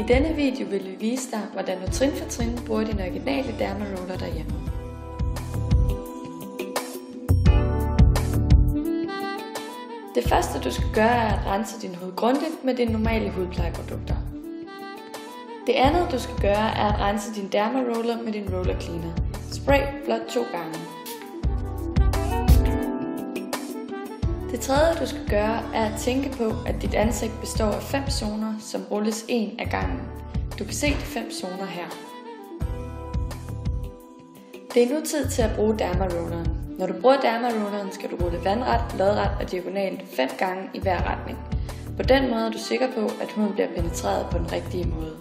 denne video vil vi vise dig, hvordan du trin for trin bruger din originale dermaroller derhjemme. Det første du skal gøre er at rense din hud grundigt med dine normale hudplejeprodukter. Det andet du skal gøre er at rense din dermaroller med din roller cleaner. Spray blot 2 gange. Det tredje du skal gøre er at tænke på, at dit ansigt består af 5 zoner, som rulles 1 ad gangen. Du kan se de 5 zoner her. Det er nu tid til at bruge dermarolleren. Når du bruger dermarolleren, skal du rulle vandret, lodret og diagonalt 5 gange i hver retning. På den måde er du sikker på, at huden bliver penetreret på den rigtige måde.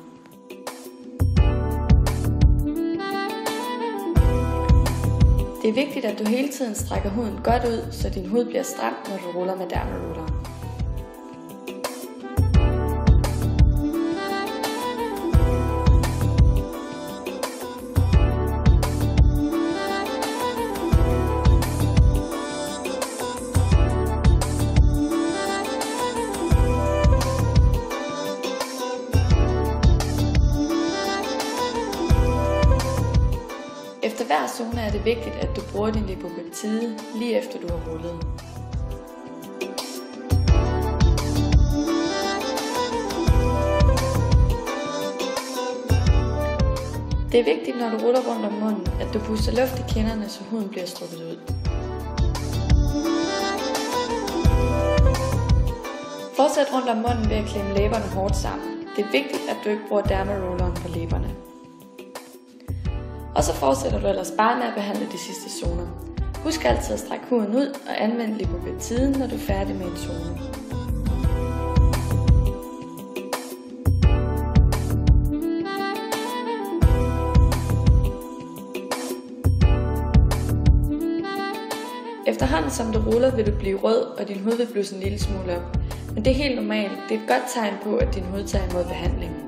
Det er vigtigt, at du hele tiden strækker huden godt ud, så din hud bliver stram, når du ruller med dermarolleren. Efter hver zone er det vigtigt, at du bruger din lipopeptide lige efter du har rullet. Det er vigtigt, når du ruller rundt om munden, at du puster luft i kinderne, så huden bliver strukket ud. Fortsæt rundt om munden ved at klemme læberne hårdt sammen. Det er vigtigt, at du ikke bruger dermarolleren på læberne. Og så fortsætter du ellers bare med at behandle de sidste zoner. Husk altid at strække huden ud og anvende lipopeptiden, når du er færdig med en zone. Efterhånden som du ruller, vil du blive rød, og din hud vil blusse en lille smule op. Men det er helt normalt. Det er et godt tegn på, at din hud tager imod behandlingen.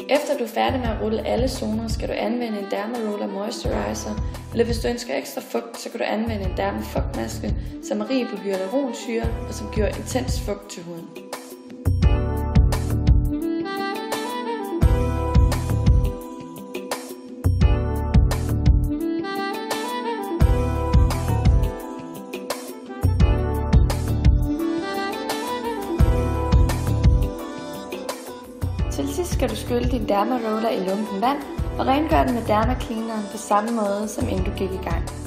Efter du er færdig med at rulle alle zoner, skal du anvende en dermaroller moisturizer, eller hvis du ønsker ekstra fugt, så kan du anvende en dermafugtmaske, som er rig på hyaluronsyre og som giver intens fugt til huden. Til sidst skal du skylle din dermaroller i lunken vand og rengøre den med dermacleaneren på samme måde, som inden du gik i gang.